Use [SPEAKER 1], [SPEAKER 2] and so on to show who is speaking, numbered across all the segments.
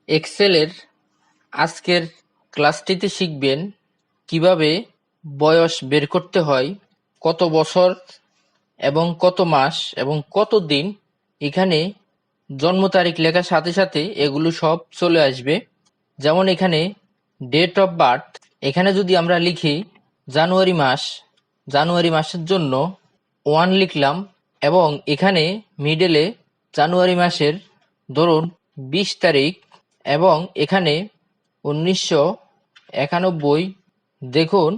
[SPEAKER 1] এক্সেলের আজকের ক্লাসটিতে শিখবেন কিভাবে বয়স বের করতে হয়, কত বছর এবং কত মাস এবং কত দিন। এখানে জন্ম তারিখ লেখার সাথে সাথে এগুলো সব চলে আসবে। যেমন এখানে ডেট অফ বার্থ, এখানে যদি আমরা লিখি জানুয়ারি মাস, জানুয়ারি মাসের জন্য 1 লিখলাম এবং এখানে মিডলে জানুয়ারি মাসের ধরুন 20 তারিখ এবং এখানে 1991। দেখুন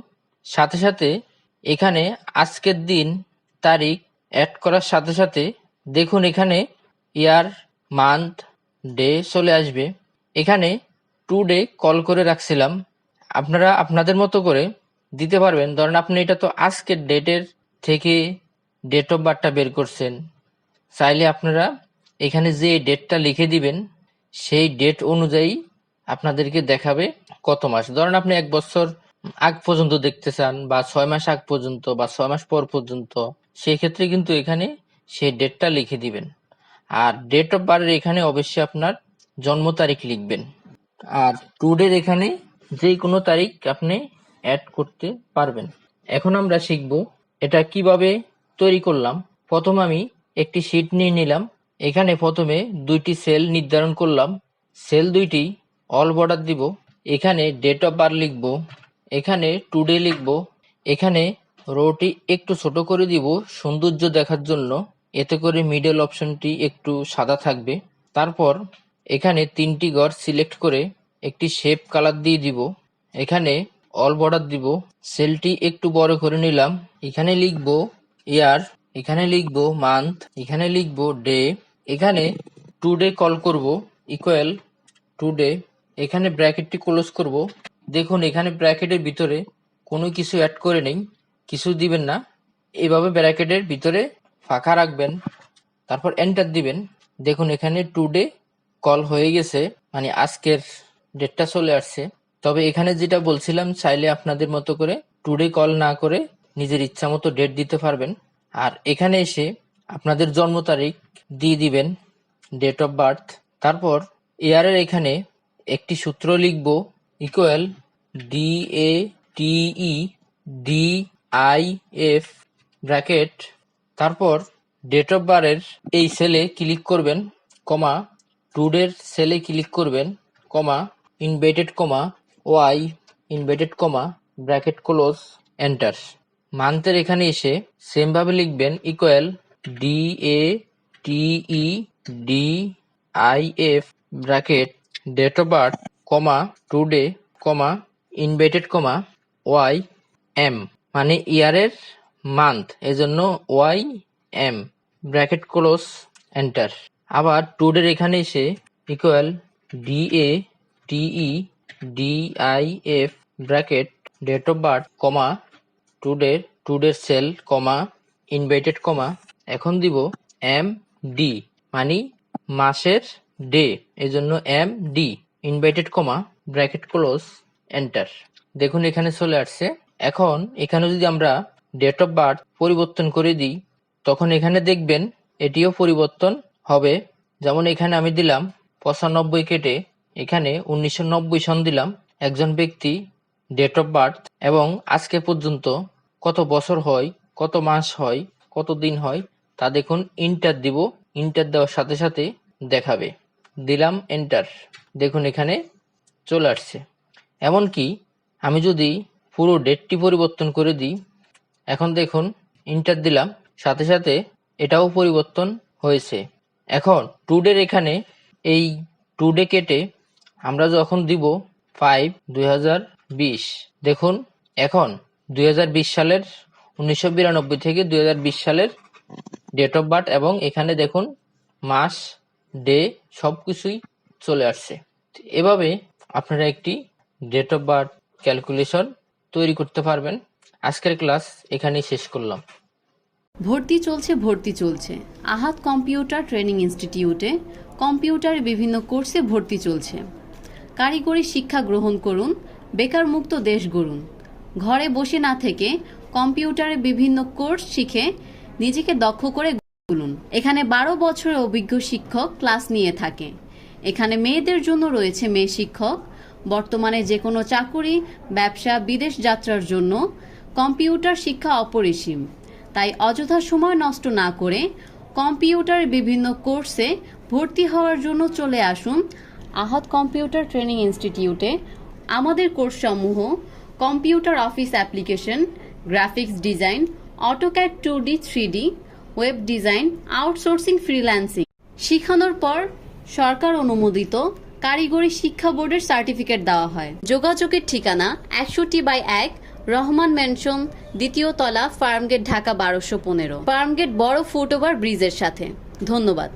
[SPEAKER 1] সাথে সাথে এখানে আজকের দিন তারিখ অ্যাড করার সাথে সাথে দেখুন এখানে ইয়ার, মান্থ, ডে চলে আসবে। এখানে টুডে কল করে রাখছিলাম, আপনারা আপনাদের মতো করে দিতে পারবেন। ধরেন আপনি এটা তো আজকের ডেটের থেকে ডেট অফ বার্থটা বের করছেন, চাইলে আপনারা এখানে যে ডেটটা লিখে দিবেন সেই ডেট অনুযায়ী আপনাদেরকে দেখাবে কত মাস। ধরেন আপনি 1 বছর আগ পর্যন্ত দেখতে চান বা 6 মাস আগ পর্যন্ত বা 6 মাস পর পর্যন্ত, সেই ক্ষেত্রে কিন্তু এখানে সেই ডেটটা লিখে দিবেন। আর ডেট অফ বার্থ এখানে অবশ্যই আপনার জন্ম তারিখ লিখবেন। আর টুডের এখানে যে কোনো তারিখ আপনি অ্যাড করতে পারবেন। এখন আমরা শিখব এটা কিভাবে তৈরি করলাম। প্রথম আমি একটি শীট নিয়ে নিলাম, এখানে প্রথমে 2টি সেল নির্ধারণ করলাম, সেল 2টি অল বর্ডার দিব, এখানে ডেট অফ বার্থ লিখব, এখানে টুডে লিখব, এখানে রোটি একটু ছোট করে দিব সৌন্দর্য দেখার জন্য, এতে করে মিডল অপশনটি একটু সাদা থাকবে। তারপর এখানে 3টি ঘর সিলেক্ট করে একটি শেপ কালার দিয়ে দিব, এখানে অল বর্ডার দিব, সেলটি একটু বড় করে নিলাম, এখানে লিখব ইয়ার, এখানে লিখব মান্থ, এখানে লিখব ডে, এখানে টুডে কল করব ইকুয়াল টুডে, এখানে ব্র্যাকেটটি ক্লোজ করব। দেখুন এখানে ব্র্যাকেটের ভিতরে কোনো কিছু অ্যাড করে নেই, কিছু দিবেন না, এভাবে ব্র্যাকেটের ভিতরে ফাঁকা রাখবেন, তারপর এন্টার দিবেন। দেখুন এখানে টুডে কল হয়ে গেছে, মানে আজকের ডেটটা চলে আসছে। তবে এখানে যেটা বলছিলাম, চাইলে আপনাদের মতো করে টুডে কল না করে নিজের ইচ্ছা মতো ডেট দিতে পারবেন। আর এখানে এসে আপনাদের জন্ম তারিখ দিয়ে দিবেন, ডেট অফ বার্থ। তারপর ইয়ারের এখানে একটি সূত্র লিখব ইকুয়াল DATE ব্র্যাকেট, তারপর ডেট অফ বার্থের এই সেলে ক্লিক করবেন, কমা টুডের সেলে ক্লিক করবেন, comma inverted comma Y inverted comma bracket close, enter. মান্থের এখানে এসে সেম ভাবে লিখবেন equal DATEDIF bracket date of birth comma today comma inverted comma Y M, মানে ইয়ারের মান্থ, এজন্য Y M bracket close, enter. আবার টুডের এখানে এসে equal DATEDIF bracket date of birth comma টুডের সেল কমা ইনভার্টেড কমা, এখন দিব MD, মানে মাসের ডে, এজন্য MD inverted comma bracket close, enter. দেখুন এখানে চলে আসছে। এখন এখানে যদি আমরা ডেট অফ বার্থ পরিবর্তন করে দিই, তখন এখানে দেখবেন এটিও পরিবর্তন হবে। যেমন এখানে আমি দিলাম 95 কেটে এখানে 1990 সন দিলাম, একজন ব্যক্তি ডেট অফ বার্থ এবং আজকে পর্যন্ত কত বছর হয়, কত মাস হয়, কত দিন হয় তা দেখুন। ইন্টার দিব, ইন্টার দেওয়ার সাথে সাথে দেখাবে, দিলাম এন্টার। দেখুন এখানে চলে আসছে। এমনকি আমি যদি পুরো ডেটটি পরিবর্তন করে দিই, এখন দেখুন ইন্টার দিলাম, সাথে সাথে এটাও পরিবর্তন হয়েছে। এখন টুডের এখানে এই টুডে কেটে আমরা যখন দিব 5/2020, দেখুন এখন 2020 সালের 1992 থেকে 2020 সালের ডেট অফ বার্থ এবং এখানে দেখুন মাস, ডে সবকিছুই চলে আসছে। এভাবে আপনারা একটি ডেট অফ বার্থ ক্যালকুলেশন তৈরি করতে পারবেন। আজকের ক্লাস এখানেই শেষ করলাম।
[SPEAKER 2] ভর্তি চলছে আহাত কম্পিউটার ট্রেনিং ইনস্টিটিউটে কম্পিউটারে বিভিন্ন কোর্সে ভর্তি চলছে। কারিগরি শিক্ষা গ্রহণ করুন, বেকার মুক্ত দেশ গড়ুন। ঘরে বসে না থেকে কম্পিউটারে বিভিন্ন কোর্স শিখে নিজেকে দক্ষ করে তুলুন। এখানে 12 বছরের অভিজ্ঞ শিক্ষক ক্লাস নিয়ে থাকে। এখানে মেয়েদের জন্য রয়েছে মেয়ে শিক্ষক। বর্তমানে যে কোনো চাকুরি, ব্যবসা, বিদেশ যাত্রার জন্য কম্পিউটার শিক্ষা অপরিসীম। তাই অযথা সময় নষ্ট না করে কম্পিউটারের বিভিন্ন কোর্সে ভর্তি হওয়ার জন্য চলে আসুন আহাদ কম্পিউটার ট্রেনিং ইনস্টিটিউটে। আমাদের কোর্সসমূহ computer office application, graphics design, AutoCAD 2D 3D, web design, outsourcing, freelancing. শিখানোর পর সরকার অনুমোদিত কারিগরি শিক্ষা বোর্ডের সার্টিফিকেট দেওয়া হয়। যোগাযোগের ঠিকানা 61/1 রহমান ম্যানশন, 2য় তলা, ফার্মগেট, ঢাকা 1215। ফার্মগেট বড় ফুটওভার ব্রিজের সাথে। ধন্যবাদ।